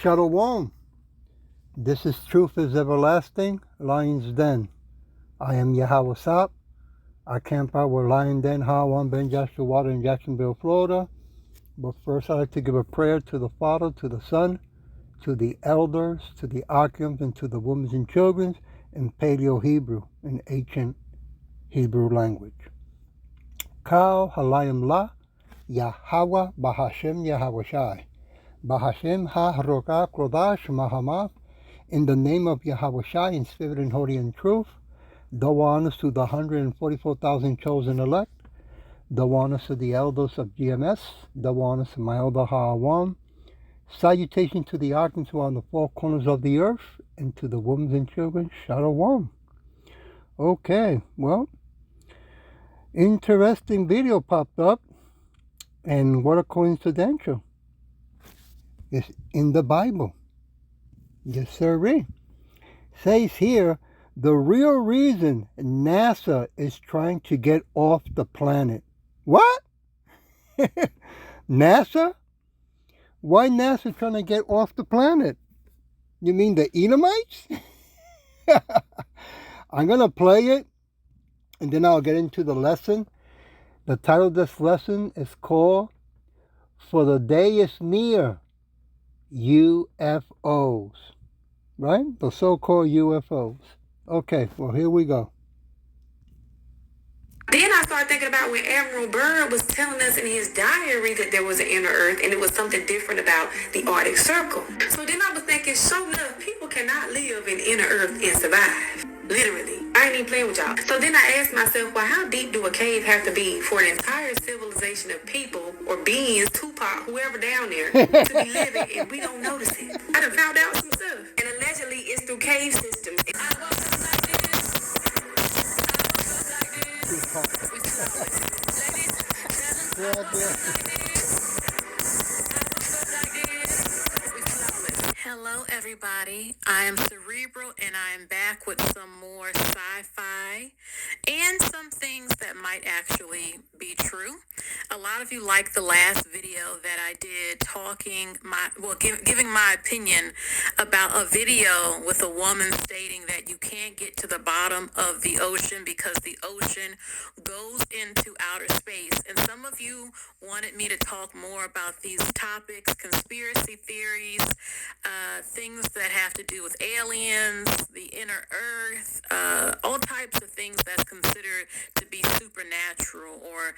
Shalom. This is Truth is Everlasting, Lion's Den. I am Yahweh Sap. I camp out with Lion Den, Hawan Ben Joshua Water in Jacksonville, Florida. But first I'd like to give a prayer to the Father, to the Son, to the elders, to the Archims, and to the women and children in Paleo-Hebrew, in ancient Hebrew language. Kal Halayim La, Yahweh Bahashem Yahweh Shai. Bahashem Ha-Roka Kodash Mahamath, in the name of Yahweh Shai, in spirit and holy and truth. Double honors to the 144,000 chosen elect. Double honors to the elders of GMS. Double honors to my elder Ha'awam. Salutation to the Archons who are on the four corners of the earth, and to the women and children, Shalom. Okay, well, interesting video popped up, and what a coincidence. It's in the Bible. Yes, sirree. Says here, the real reason NASA is trying to get off the planet. What? NASA? Why NASA trying to get off the planet? You mean the Edomites? I'm going to play it, and then I'll get into the lesson. The title of this lesson is called, For the Day is Near, U.F.Os. Right? The so-called U.F.Os. Okay, well, here we go. Then I started thinking about when Admiral Byrd was telling us in his diary that there was an inner earth and it was something different about the Arctic Circle. So then I was thinking, sure enough, people cannot live in inner earth and survive. Literally. I ain't even playing with y'all. So then I asked myself, well, how deep do a cave have to be for an entire civilization of people or beings, Tupac, whoever down there, to be living and we don't notice it? I done found out some stuff. And allegedly it's through cave systems. Hello everybody, I am Cerebral and I am back with some more sci-fi and some things that might actually be true. A lot of you liked the last video that I did giving my opinion about a video with a woman stating that you can't get to the bottom of the ocean because the ocean goes into outer space. And some of you wanted me to talk more about these topics, conspiracy theories, things that have to do with aliens, the inner earth, all types of things that's considered to be supernatural or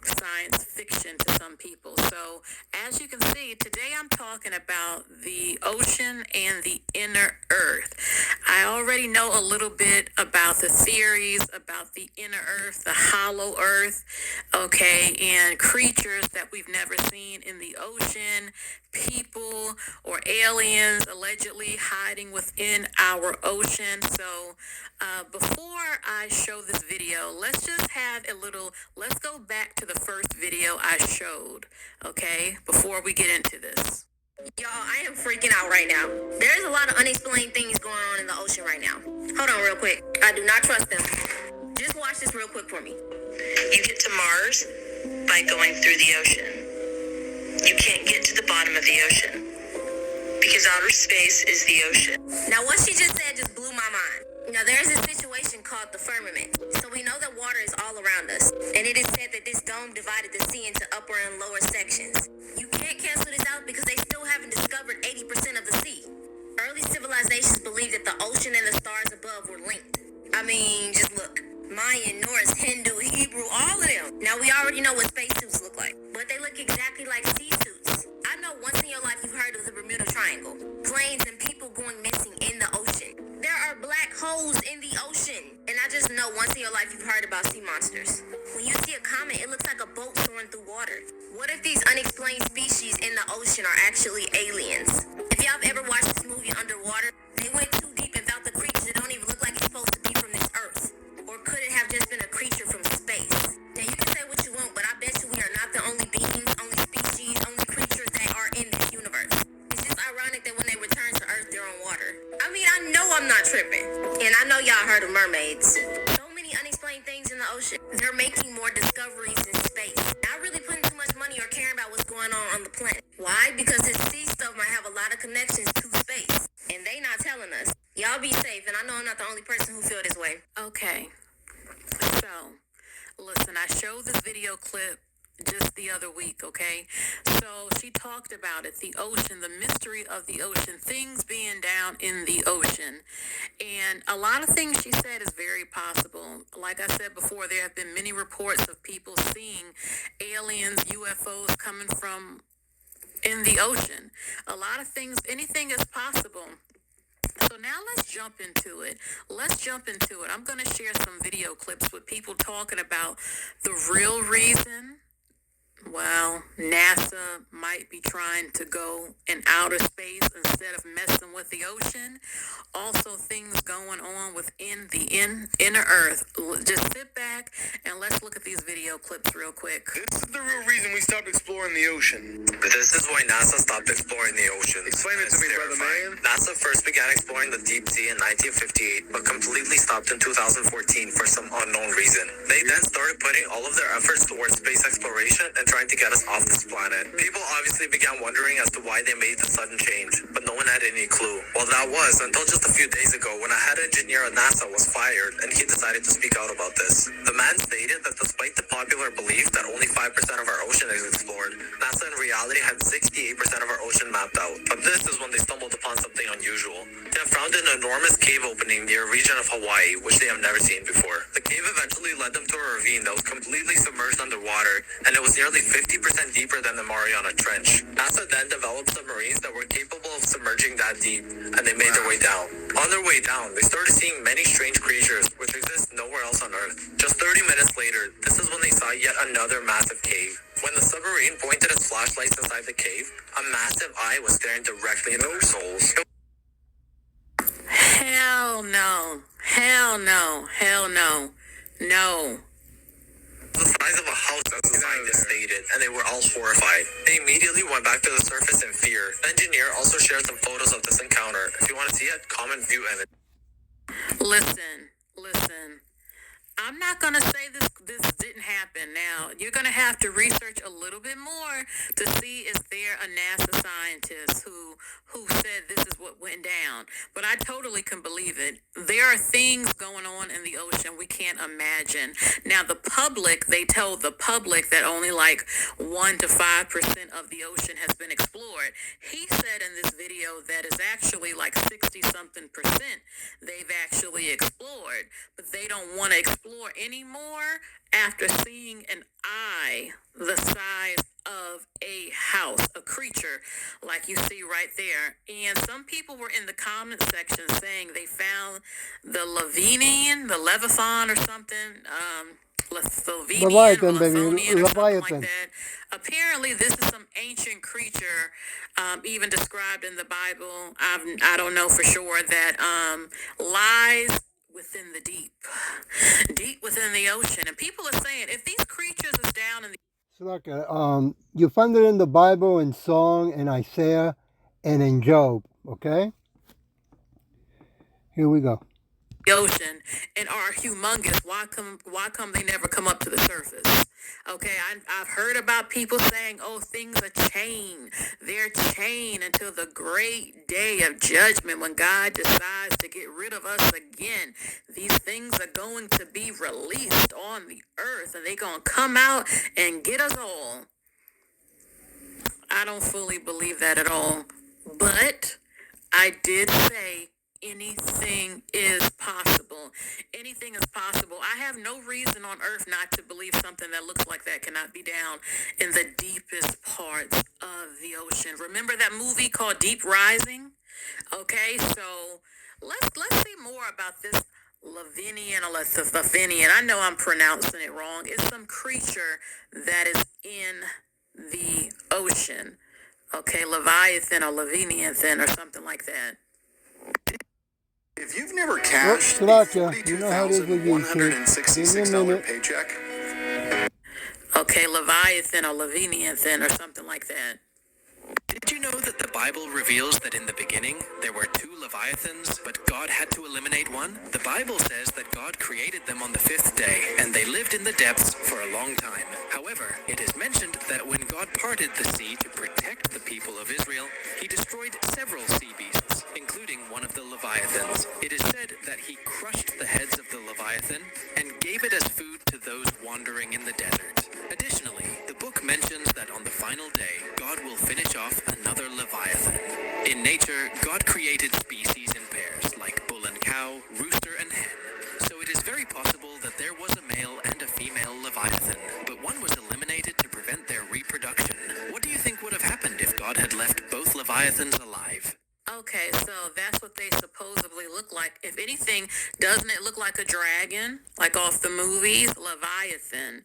science fiction to some people. So as you can see, today I'm talking about the ocean and the inner earth. I already know a little bit about the theories about the inner earth, the hollow earth, okay, and creatures that we've never seen in the ocean, people or aliens allegedly hiding within our ocean. So before I show this video, let's go back to the first video I showed, okay, before we get into this. Y'all, I am freaking out right now. There's a lot of unexplained things going on in the ocean right now. Hold on real quick. I do not trust them. Just watch this real quick for me. You get to Mars by going through the ocean. You can't get to the bottom of the ocean because outer space is the ocean. Now, what she just said just blew my mind. Now, there's a situation called the firmament. So we know that water is all around us. And it is said that this dome divided the sea into upper and lower sections. You can't cancel this out because they still haven't discovered 80% of the sea. Early civilizations believed that the ocean and the stars above were linked. I mean, just look. Mayan, Norse, Hindu, Hebrew, all of them. Now, we already know what spacesuits look like, but they look exactly like sea suits. I know once in your life you've heard of the Bermuda Triangle. Planes and people going missing in the ocean. There are black holes in the ocean. And I just know once in your life you've heard about sea monsters. When you see a comet, it looks like a boat soaring through water. What if these unexplained species in the ocean are actually aliens? If y'all have ever watched this movie Underwater, they went too deep and found the creature that don't even look like it's supposed to be from this earth. Or could it have just been a creature from space? Now you can say what you want, but I bet you we are not the only beings, only species, only creatures that are in this universe. It's just ironic that when they return to Earth, they're on water. I mean, I know I'm not tripping. And I know y'all heard of mermaids. So many unexplained things in the ocean. They're making more discoveries in space. Not really putting too much money or caring about what's going on the planet. Why? Because this sea stuff might have a lot of connections to space, and they not telling us. Y'all be safe, and I know I'm not the only person who feel this way. Okay, so listen, I showed this video clip just the other week, okay? So she talked about it, the ocean, the mystery of the ocean, things being down in the ocean. And a lot of things she said is very possible. Like I said before, there have been many reports of people seeing aliens, UFOs coming from in the ocean. A lot of things, anything is possible. So now let's jump into it. I'm going to share some video clips with people talking about the real reason. Well, NASA might be trying to go in outer space instead of messing with the ocean. Also, things going on within the inner Earth. Just sit back and let's look at these video clips real quick. This is the real reason we stopped exploring the ocean. This is why NASA stopped exploring the ocean. Explain it to me, brother man. NASA first began exploring the deep sea in 1958, but completely stopped in 2014 for some unknown reason. They then started putting all of their efforts towards space exploration and trying to get us off this planet. People obviously began wondering as to why they made the sudden change, but no one had any clue. Well, that was until just a few days ago when a head engineer at NASA was fired and he decided to speak out about this. The man stated that despite the popular belief that only 5% of our ocean is explored, NASA in reality had 68% of our ocean mapped out. But this is when they stumbled upon something unusual. They have found an enormous cave opening near a region of Hawaii, which they have never seen before. The cave eventually led them to a ravine that was completely submerged underwater, and it was nearly 50% deeper than the Mariana Trench. NASA then developed submarines that were capable of submerging that deep, and they made their way down. On their way down, they started seeing many strange creatures, which exist nowhere else on Earth. Just 30 minutes later, this is when they saw yet another massive cave. When the submarine pointed its flashlights inside the cave, a massive eye was staring directly into their souls. Hell no. Hell no. Hell no. No. The size of a house, as the scientists stated, and they were all horrified. They immediately went back to the surface in fear. The engineer also shared some photos of this encounter. If you want to see it, comment, view, image. Listen. I'm not going to say this didn't happen. Now, you're going to have to research a little bit more to see is there a NASA scientist who said this is what went down. But I totally can believe it. There are things going on in the ocean we can't imagine. Now, the public, they told the public that only like 1 to 5% of the ocean has been explored. He said in this video that it's actually like 60-something% they've actually explored. But they don't want to explore anymore after seeing an eye the size of a house, a creature like you see right there. And some people were in the comment section saying they found the Leviathan or something, Leviathan, baby, Leviathan. like that. Apparently, this is some ancient creature, even described in the Bible. I don't know for sure that lies within the deep within the ocean. And people are saying if these creatures is down in the So look, you find it in the Bible, in Song, in Isaiah, and in Job. Okay. Here we go. ocean and are humongous, why come they never come up to the surface? Okay, I've heard about people saying, oh, things are chained. They're chained until the great day of judgment when God decides to get rid of us again. These things are going to be released on the earth and they're going to come out and get us all. I don't fully believe that at all. But I did say anything is possible. Anything is possible. I have no reason on earth not to believe something that looks like that cannot be down in the deepest parts of the ocean. Remember that movie called Deep Rising? Okay, so let's see more about this Lavinian or Lavinian. I know I'm pronouncing it wrong. It's some creature that is in the ocean. Okay, Leviathan or Leviathan or something like that. If you've never cashed a you know how it is with $42,166 paycheck, Okay, Leviathan or Leviathan or something like that. Did you know that the Bible reveals that in the beginning there were two Leviathans, but God had to eliminate one? The Bible says that God created them on the fifth day, and they lived in the depths for a long time. However, it is mentioned that when God parted the sea to protect the people of Israel, he destroyed several sea beasts, including one of the Leviathans. It is said that he crushed the heads of the Leviathan and gave it as food to those wandering in the desert. Additionally, the book mentions that on the final day, God will finish off another Leviathan. In nature, God created species in pairs, like bull and cow, rooster and hen. So it is very possible that there was a male and a female Leviathan, but one was eliminated to prevent their reproduction. What do you think would have happened if God had left both Leviathans alive? Okay, so that's what they supposedly look like. If anything, doesn't it look like a dragon, like off the movies? Leviathan.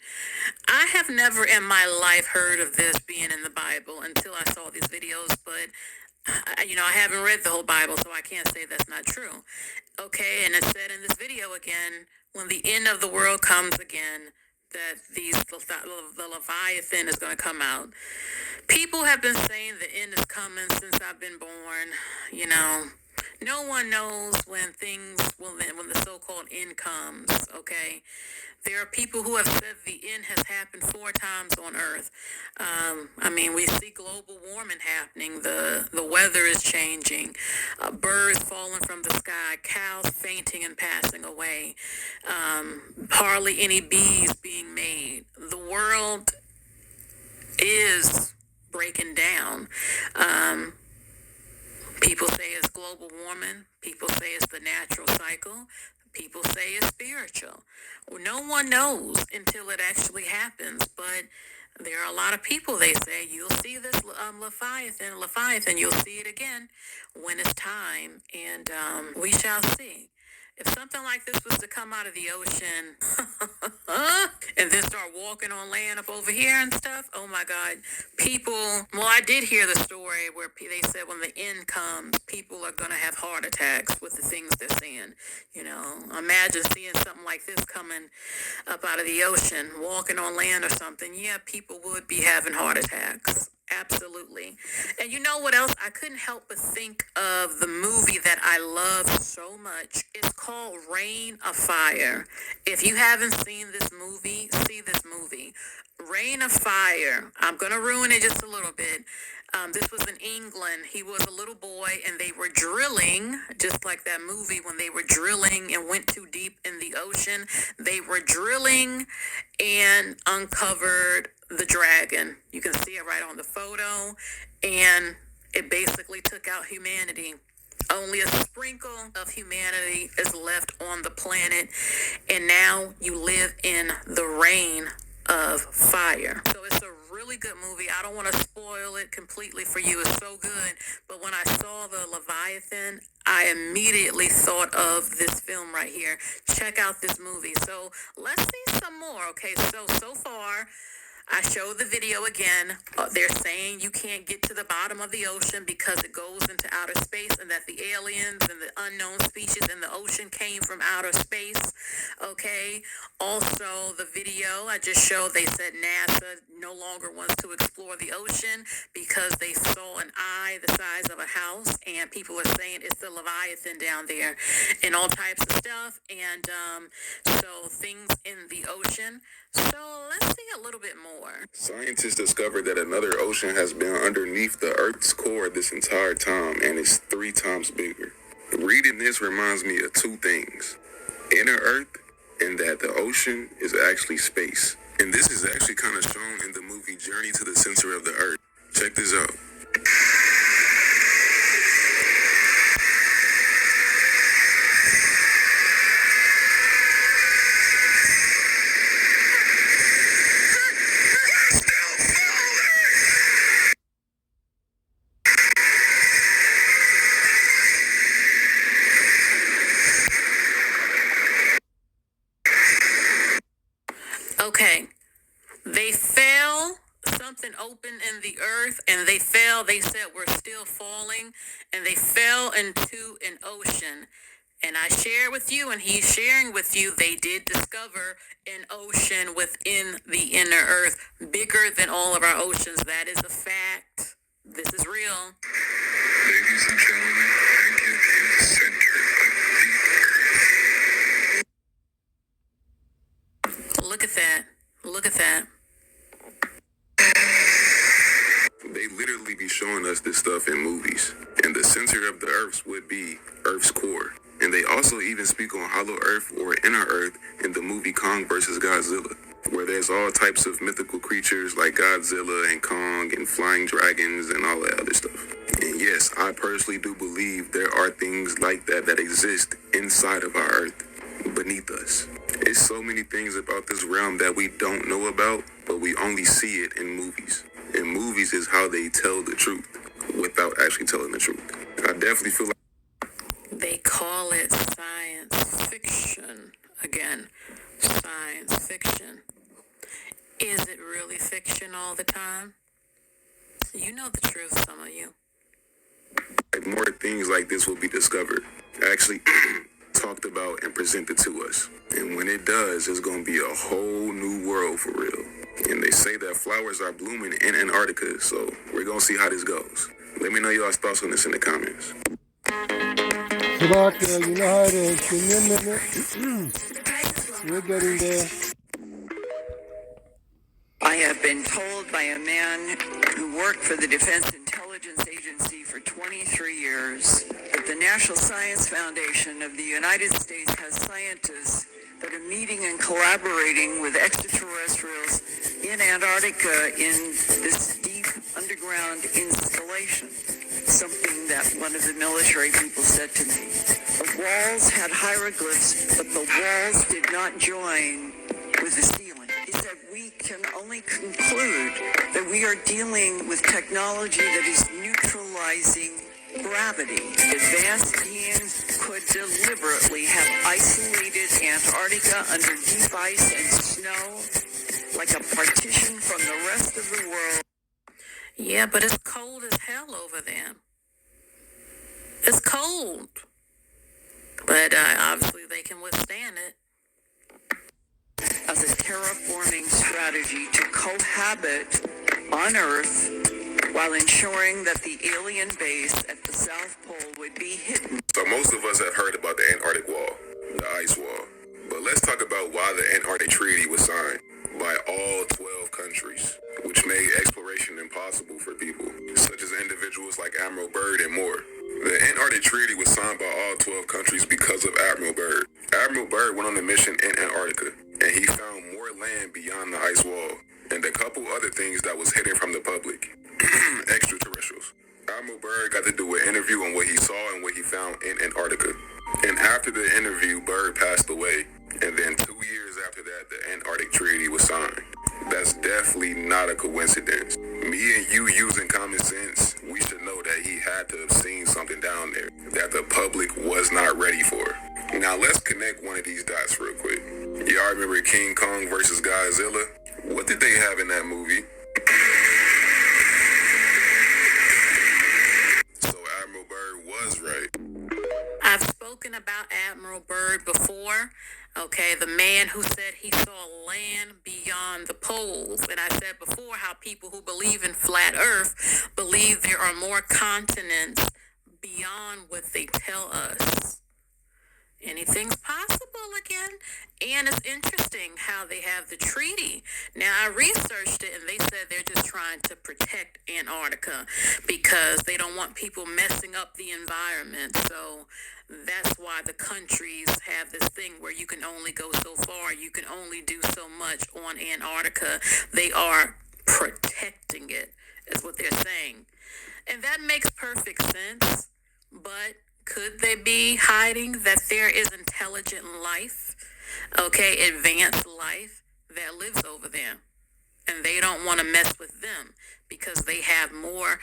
I have never in my life heard of this being in the Bible until I saw these videos, but I haven't read the whole Bible, so I can't say that's not true. Okay, and it said in this video again, when the end of the world comes again, that the Leviathan is going to come out. People have been saying the end is coming since I've been born. No one knows when the so-called end comes, okay? There are people who have said the end has happened 4 times on Earth. We see global warming happening. The weather is changing. Birds falling from the sky. Cows fainting and passing away. Hardly any bees being made. The world is breaking down. People say it's global warming. People say it's the natural cycle. People say it's spiritual. Well, no one knows until it actually happens, but there are a lot of people, they say, you'll see this Leviathan, you'll see it again when it's time, and we shall see. If something like this was to come out of the ocean and then start walking on land up over here and stuff, oh my God, I did hear the story where they said when the end comes, people are going to have heart attacks with the things they're seeing. Imagine seeing something like this coming up out of the ocean, walking on land or something. Yeah, people would be having heart attacks. Absolutely. And you know what else? I couldn't help but think of the movie that I love so much. It's called Reign of Fire. If you haven't seen this movie, see this movie. Reign of Fire. I'm going to ruin it just a little bit. This was in England. He was a little boy and they were drilling, just like that movie when they were drilling and went too deep in the ocean. They were drilling and uncovered the dragon. You can see it right on the photo. And it basically took out humanity. Only a sprinkle of humanity is left on the planet. And now you live in the reign of fire. So it's a really good movie. I don't want to spoil it completely for you. It's so good. But when I saw the Leviathan, I immediately thought of this film right here. Check out this movie. So let's see some more. Okay, so far, I showed the video again. They're saying you can't get to the bottom of the ocean because it goes into outer space and that the aliens and the unknown species in the ocean came from outer space. Okay. Also, the video I just showed, they said NASA no longer wants to explore the ocean because they saw an eye the size of a house, and people are saying it's the Leviathan down there and all types of stuff. And so things in the ocean. So let's see a little bit more. Scientists discovered that another ocean has been underneath the Earth's core this entire time and is 3 times bigger. Reading this reminds me of 2 things. Inner Earth and that the ocean is actually space. And this is actually kind of shown in the movie Journey to the Center of the Earth. Check this out. Okay, they fell, something opened in the earth, and they fell. They said we're still falling, and they fell into an ocean. And I share with you, and he's sharing with you, they did discover an ocean within the inner earth, bigger than all of our oceans. That is a fact. This is real. Ladies and gentlemen, I give you the center of the earth. Look at that. Look at that. They literally be showing us this stuff in movies. And the center of the earth would be Earth's core. And they also even speak on Hollow Earth or Inner Earth in the movie Kong vs. Godzilla, where there's all types of mythical creatures like Godzilla and Kong and flying dragons and all that other stuff. And yes, I personally do believe there are things like that that exist inside of our Earth, beneath us. There's so many things about this realm that we don't know about, but we only see it in movies. And movies is how they tell the truth without actually telling the truth. I definitely feel like They call it science fiction. Again, science fiction. Is it really fiction all the time? You know the truth, some of you. more things like this will be discovered, actually talked about and presented to us. And when it does, it's going to be a whole new world for real. And they say that flowers are blooming in Antarctica, so we're going to see how this goes. Let me know y'all's thoughts on this in the comments. Slovakia, you know how it is. Give me a minute. We're getting there. I have been told by a man who worked for the Defense Intelligence Agency for 23 years that the National Science Foundation of the United States has scientists that are meeting and collaborating with extraterrestrials in Antarctica in this deep underground installation, something that one of the military people said to me. The walls had hieroglyphs, but the walls did not join with the ceiling. He said we can only conclude that we are dealing with technology that is neutralizing gravity. Advanced beings could deliberately have isolated Antarctica under deep ice and snow like a partition from the rest of the world. Yeah, but it's cold as hell over there. It's cold. But obviously they can withstand it. As a terraforming strategy to cohabit on Earth while ensuring that the alien base at the South Pole would be hidden. So most of us have heard about the Antarctic Wall, the ice wall. But let's talk about why the Antarctic Treaty was signed by all 12 countries, which made exploration impossible for people, such as individuals like Admiral Byrd and more. The Antarctic Treaty was signed by all 12 countries because of Admiral Byrd. Admiral Byrd went on a mission in Antarctica, and he found more land beyond the ice wall, and a couple other things that was hidden from the public. Extraterrestrials. Admiral Byrd got to do an interview on what he saw and what he found in Antarctica. And after the interview, Byrd passed away. And then 2 years after that, the Antarctic Treaty was signed. That's definitely not a coincidence. Me and you using common sense, we should know that he had to have seen something down there that the public was not ready for. Now let's connect one of these dots real quick. Y'all remember King Kong versus Godzilla? What did they have in that movie? So Admiral Byrd was right. I've spoken about Admiral Byrd before. Okay, the man who said he saw land beyond the poles. And I said before how people who believe in flat earth believe there are more continents beyond what they tell us. Anything's possible again. And it's interesting how they have the treaty. Now, I researched it and they said they're just trying to protect Antarctica because they don't want people messing up the environment. So that's why the countries have this thing where you can only go so far. You can only do so much on Antarctica. They are protecting it, is what they're saying. And that makes perfect sense. But could they be hiding that there is intelligent life, okay, advanced life that lives over there? And they don't want to mess with them because they have more,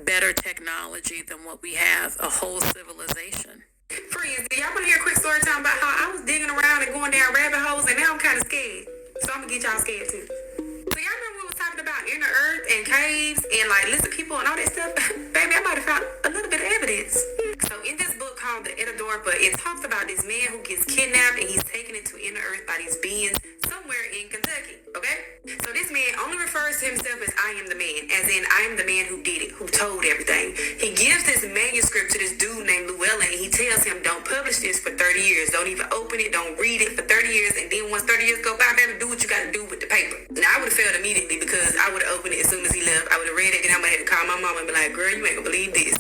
better technology than what we have, a whole civilization. Friends, do y'all want to hear a quick story time about how I was digging around and going down rabbit holes and now I'm kind of scared. So I'm going to get y'all scared too. So y'all remember we was talking about inner earth and caves and like lizard people and all that stuff? Baby, I might have found a little bit of evidence. So in this book called The Inner Dorpa, it talks about this man who gets kidnapped and he's taken into inner earth by these beings somewhere in Kentucky, okay? So this man only refers to himself as I am the man, as in I am the man who did it, who told everything. He gives this manuscript to this dude named Llewellyn, and he tells him, don't publish this for 30 years. Don't even open it. Don't read it for 30 years. And then once 30 years go by, baby, do what you got to do with the paper. Now, I would have failed immediately because I would have opened it as soon as he left. I would have read it, and I would have had to call my mom and be like, girl, you ain't going to believe this.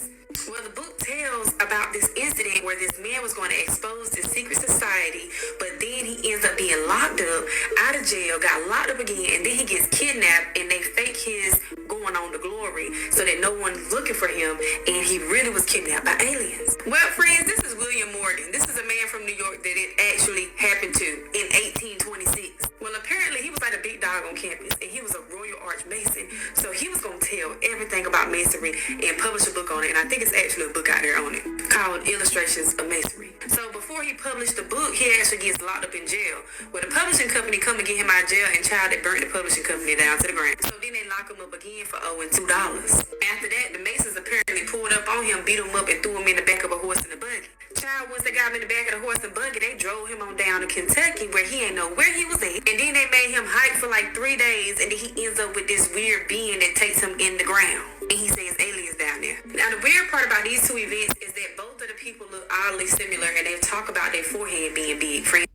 Well, the book tells about this incident where this man was going to expose this secret society, but then he ends up being locked up, out of jail, got locked up again, and then he gets kidnapped, and they fake his going on to glory so that no one's looking for him, and he really was kidnapped by aliens. Well, friends, this is William Morgan. This is a man from New York that it actually happened to in 1826. Well, apparently he was like a big dog on campus, and he was a Royal Arch Mason, so he was going to tell everything about masonry and publish a book on it, and I think it's actually a book out there on it called Illustrations of Masonry. So before he published the book, he actually gets locked up in jail. Well, the publishing company come and get him out of jail, and child, they burnt the publishing company down to the ground. So then they lock him up again for owing $2. After that, the Masons apparently pulled up on him, beat him up, and threw him in the back of a horse and a buggy. Child, once they got him in the back of the horse and buggy, they drove him on down to Kentucky where he ain't know where he was at. And then they made him hike for like 3 days, and then he ends up with this weird being that takes him in the ground. And he says aliens down there. Now, the weird part about these two events is that both of the people look oddly similar, and they talk about their forehead being big. Friends,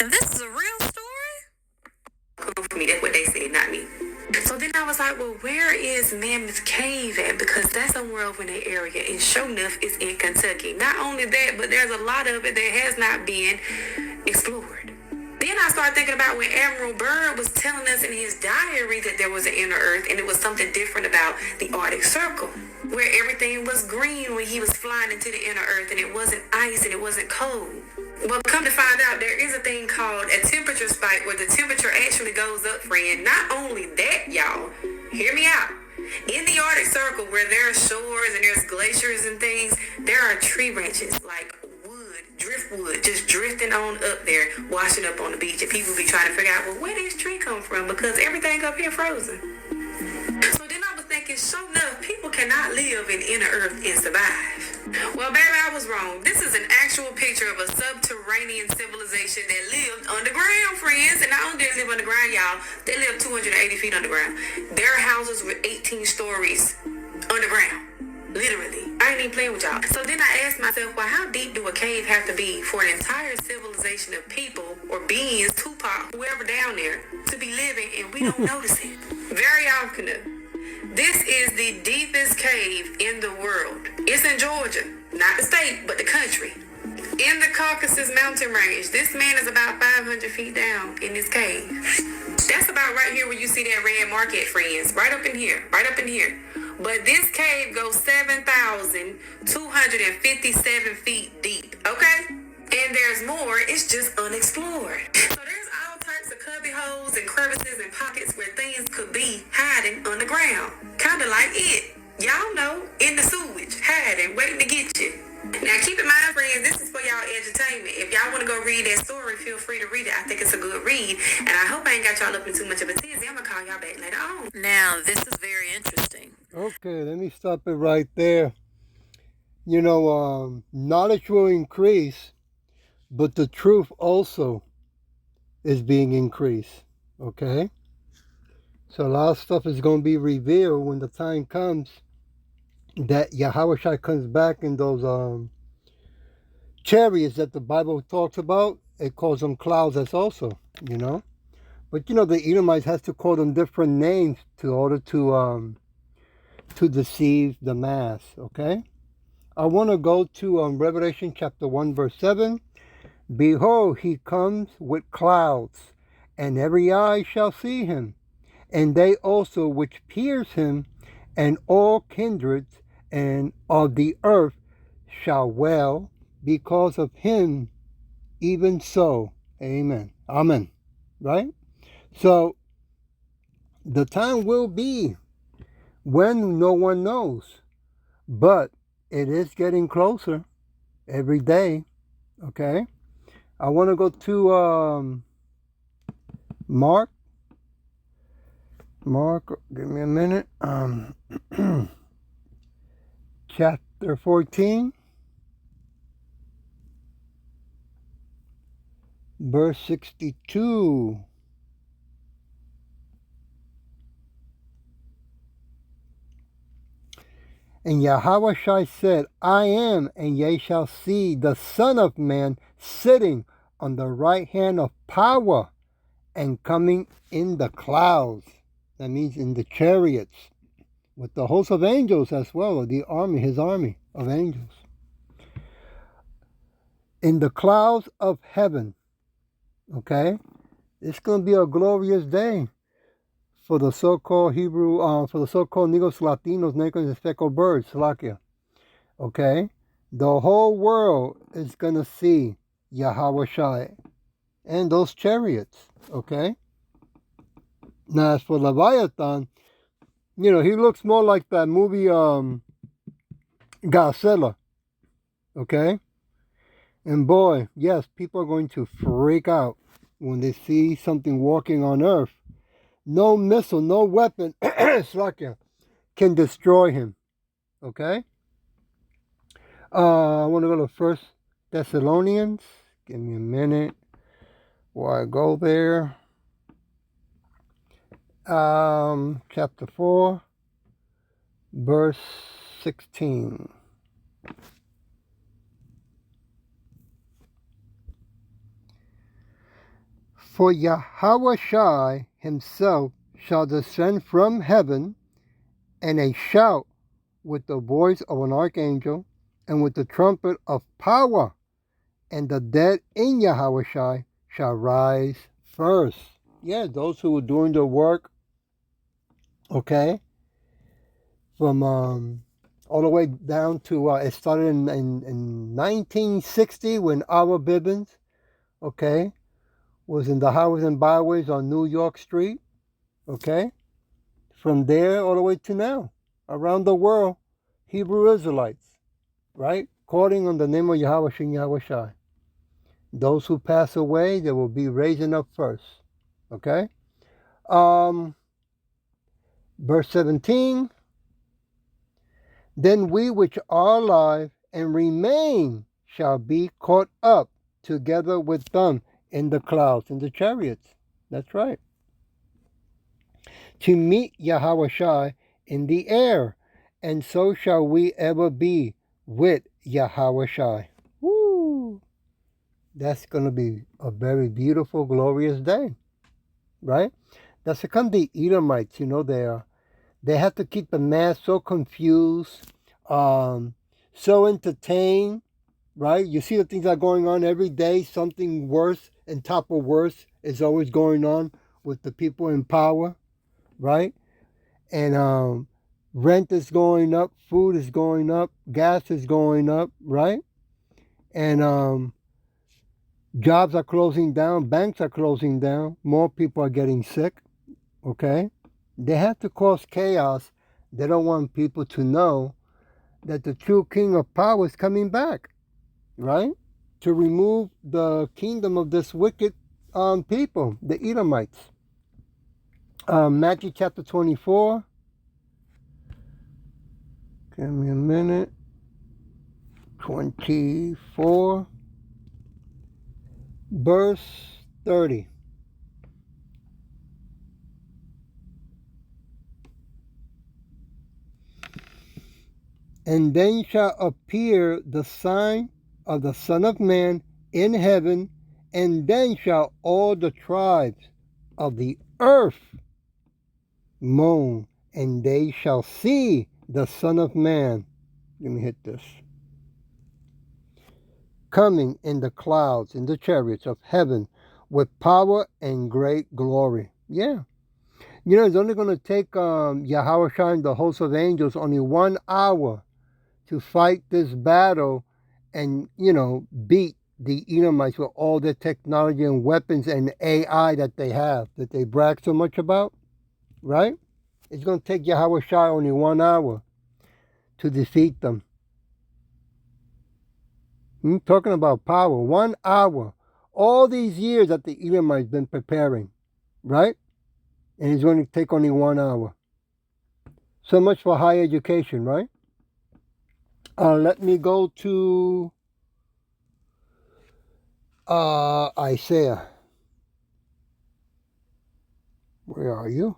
And this is a real story? come for me. That's what they said, not me. So then I was like, well, where is Mammoth Cave at? Because that's somewhere over in the area. And sure enough, it's in Kentucky. Not only that, but there's a lot of it that has not been explored. Then I started thinking about when Admiral Byrd was telling us in his diary that there was an inner earth, and it was something different about the Arctic Circle, where everything was green when he was flying into the inner earth, and it wasn't ice and it wasn't cold. Well, come to find out, there is a thing called a temperature spike where the temperature actually goes up, friend. Not only that, y'all, hear me out. In the Arctic Circle, where there are shores and there's glaciers and things, there are tree branches like driftwood just drifting on up there, washing up on the beach, and people be trying to figure out, well, where did this tree come from? Because everything up here frozen. So then I was thinking, sure enough, people cannot live in inner earth and survive. Well, baby, I was wrong. This is an actual picture of a subterranean civilization that lived underground, friends. And not only did they live underground, y'all, they lived 280 feet underground. Their houses were 18 stories underground. Literally. I ain't even playing with y'all. So then I asked myself, well, how deep do a cave have to be for an entire civilization of people or beings, Tupac, whoever down there, to be living and we don't notice it? Very often. This is the deepest cave in the world. It's in Georgia. Not the state, but the country. In the Caucasus mountain range. This man is about 500 feet down in this cave. That's about right here where you see that red mark at, friends. Right up in here. Right up in here. But this cave goes 7,257 feet deep, okay? And there's more, it's just unexplored. So there's all types of cubby holes and crevices and pockets where things could be hiding underground. Kind of like it. Y'all know, in the sewage, hiding, waiting to get you. Now keep in mind, friends, this is for y'all entertainment. If y'all want to go read that story, feel free to read it. I think it's a good read. And I hope I ain't got y'all up in too much of a tizzy. I'm going to call y'all back later on. Now, this is very interesting. Okay, let me stop it right there. You know, knowledge will increase, but the truth also is being increased. Okay? So a lot of stuff is going to be revealed when the time comes that Yahushua comes back in those chariots that the Bible talks about. It calls them clouds as also, you know. But, you know, the Edomites has to call them different names in order to deceive the mass, okay? I want to go to Revelation chapter 1, verse 7. Behold, he comes with clouds, and every eye shall see him, and they also which pierce him, and all kindreds and of the earth shall wail because of him, even so. Amen. Amen. Right? So, the time will be when no one knows, but it is getting closer every day. Okay? I want to go to Mark. Give me a minute. Chapter 14, verse 62. And Yahweh Shai said, I am, and ye shall see the Son of Man sitting on the right hand of power and coming in the clouds. That means in the chariots, with the host of angels as well, the army, his army of angels. In the clouds of heaven, okay? It's going to be a glorious day for the so-called Hebrew, for the so-called Negros Latinos, Negros and speckled birds, Slovakia. Okay? The whole world is going to see Yahweh Shai and those chariots. Okay? Now, as for Leviathan, he looks more like that movie Godzilla. Okay? And boy, yes, people are going to freak out when they see something walking on Earth. No missile, no weapon, Slovakia, can destroy him. Okay? I want to go to First Thessalonians. Give me a minute while I go there. Chapter 4, verse 16. For Yahweh Shai himself shall descend from heaven, and a shout with the voice of an archangel, and with the trumpet of power, and the dead in Yahweh Shai shall rise first. Yeah, those who were doing the work, okay, from all the way down to, it started in 1960 when our Bibbins, okay, was in the highways and byways on New York Street, okay. From there all the way to now, around the world, Hebrew Israelites, right, calling on the name of Yahweh Shem Yahweh Shai. Those who pass away, they will be raising up first, okay. Verse 17, then we which are alive and remain shall be caught up together with them in the clouds, in the chariots. That's right. To meet Yahweh Shai in the air, and so shall we ever be with Yahweh Shai. Woo! That's going to be a very beautiful, glorious day, right? That's become the Edomites, they have to keep the mass so confused, so entertained, right? You see the things that are going on every day, something worse and top of worse is always going on with the people in power, right? And rent is going up, food is going up, gas is going up, right? And jobs are closing down, banks are closing down, more people are getting sick, okay? They have to cause chaos. They don't want people to know that the true king of power is coming back, right? To remove the kingdom of this wicked people, the Edomites. Matthew chapter 24. Give me a minute. 24, verse 30. And then shall appear the sign of the Son of Man in heaven, and then shall all the tribes of the earth moan, and they shall see the Son of Man. Let me hit this. Coming in the clouds, in the chariots of heaven, with power and great glory. Yeah. It's only going to take Yahweh Shai and the host of angels only 1 hour to fight this battle and, beat the Edomites with all their technology and weapons and AI that they have, that they brag so much about, right? It's going to take Yahweh Shai only 1 hour to defeat them. I'm talking about power. 1 hour. All these years that the Edomites been preparing, right? And it's going to take only 1 hour. So much for higher education, right? Let me go to Isaiah. Where are you?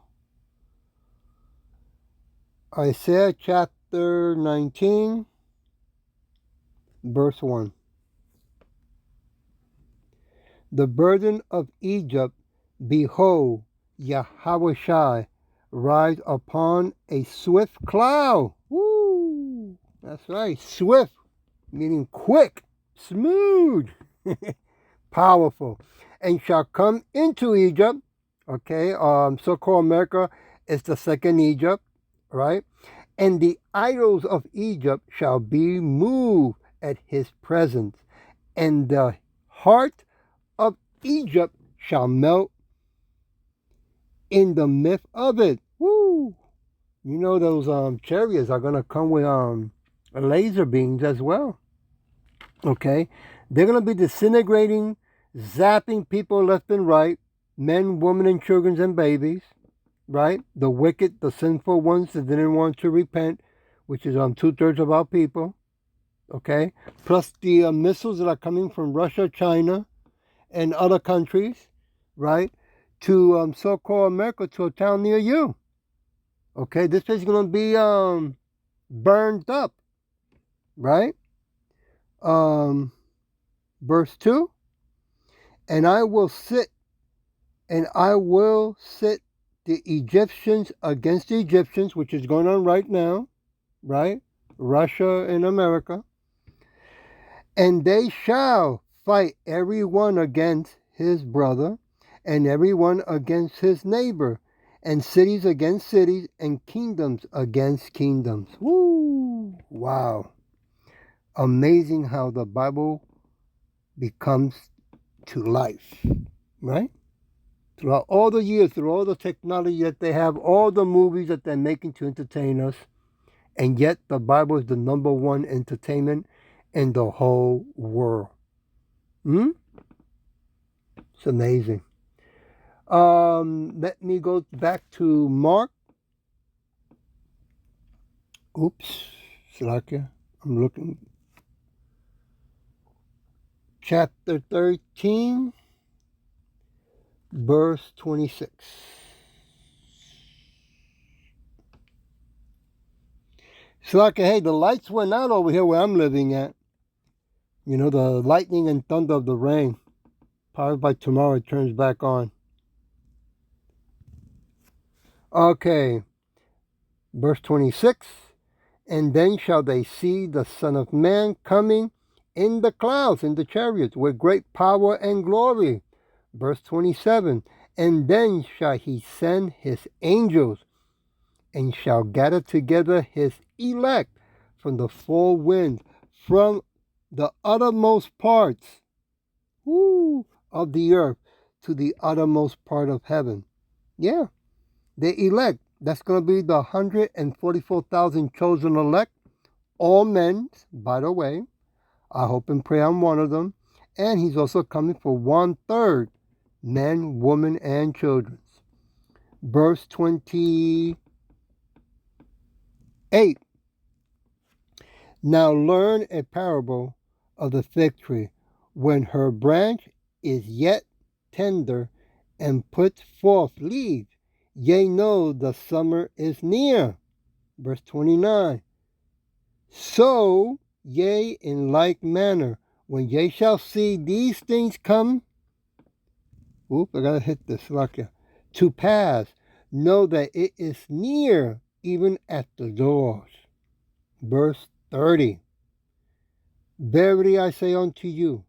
Isaiah chapter 19, verse 1. The burden of Egypt, behold, Yahweh ride upon a swift cloud. Woo! That's right, swift, meaning quick, smooth, powerful, and shall come into Egypt. Okay, so-called America is the second Egypt, right? And the idols of Egypt shall be moved at his presence, and the heart of Egypt shall melt in the midst of it. Woo! You know those chariots are gonna come with laser beams as well. Okay, they're gonna be disintegrating, zapping people left and right, men, women, and children and babies. Right, the wicked, the sinful ones that didn't want to repent, which is 2/3 of our people. Okay, plus the missiles that are coming from Russia, China, and other countries, right, to so-called America, to a town near you. Okay, this place is going to be burned up, right? Verse 2, and I will sit the Egyptians against the Egyptians, which is going on right now, right? Russia and America. And they shall fight every one against his brother, and every one against his neighbor, and cities against cities, and kingdoms against kingdoms. Woo! Wow. Amazing how the Bible becomes to life, right? Throughout all the years, through all the technology that they have, all the movies that they're making to entertain us, and yet the Bible is the number one entertainment in the whole world. It's amazing. Let me go back to Mark. Oops, Slakia. I'm looking. Chapter 13, verse 26. Slakia, hey, the lights went out over here where I'm living at. You know, the lightning and thunder of the rain. Probably by tomorrow it turns back on. Okay, verse 26. And then shall they see the Son of Man coming in the clouds, in the chariots, with great power and glory. Verse 27. And then shall he send his angels, and shall gather together his elect from the four winds, from the uttermost parts of the earth to the uttermost part of heaven. Yeah, the elect. That's going to be the 144,000 chosen elect. All men, by the way. I hope and pray I'm one of them. And he's also coming for 1/3 men, women, and children. Verse 28. Now learn a parable of the fig tree. When her branch is yet tender and puts forth leaves, ye know the summer is near. Verse 29. So, yea, in like manner, when ye shall see these things come, I gotta hit this, to pass, know that it is near, even at the doors. Verse 30. Verily I say unto you,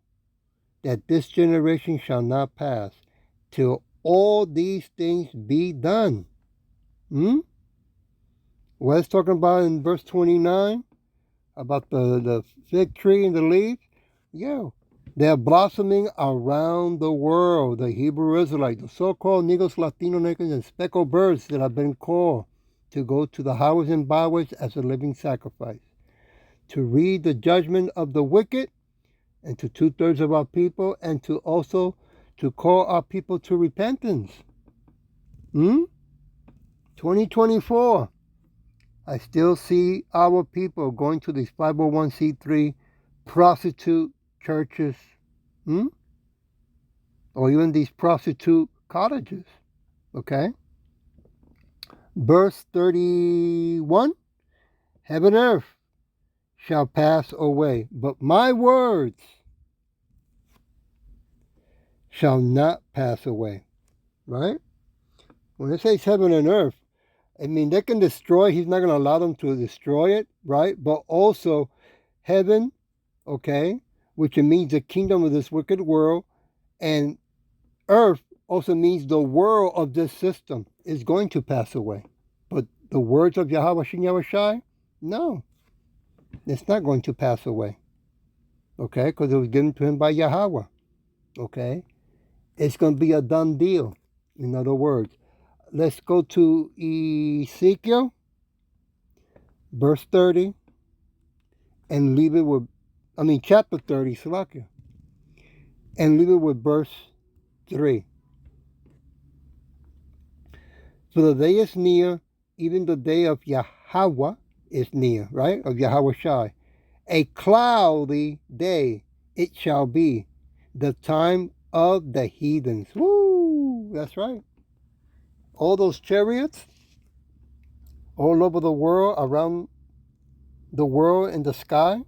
that this generation shall not pass, till all these things be done. What it's talking about in verse 29? About the fig tree and the leaves? Yeah. They're blossoming around the world. The Hebrew Israelites, the so-called Negros, Latino, Negros, and speckled birds that have been called to go to the highways and byways as a living sacrifice, to read the judgment of the wicked, and to 2/3 of our people, and to also to call our people to repentance. 2024. I still see our people going to these 501c3 prostitute churches, or even these prostitute cottages. Okay? Verse 31. Heaven and earth shall pass away, but my words shall not pass away. Right? When it says heaven and earth, I mean, they can destroy. He's not going to allow them to destroy it, right? But also heaven, okay, which means the kingdom of this wicked world, and earth also means the world of this system is going to pass away. But the words of Yahweh Shem Yahushai, no, it's not going to pass away, okay, because it was given to him by Yahweh, okay? It's going to be a done deal, in other words. Let's go to Ezekiel, verse 30, and leave it with, chapter 30, Salakia, and leave it with verse 3. For the day is near, even the day of Yahweh is near, right? Of Yahweh Shai. A cloudy day it shall be, the time of the heathens. Woo! That's right. All those chariots all over the world, around the world in the sky,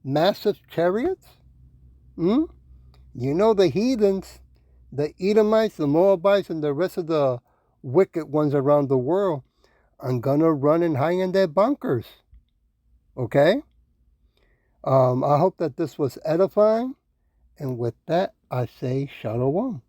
massive chariots. You know the heathens, the Edomites, the Moabites, and the rest of the wicked ones around the world are gonna run and hide in their bunkers. Okay? I hope that this was edifying. And with that, I say Shalom.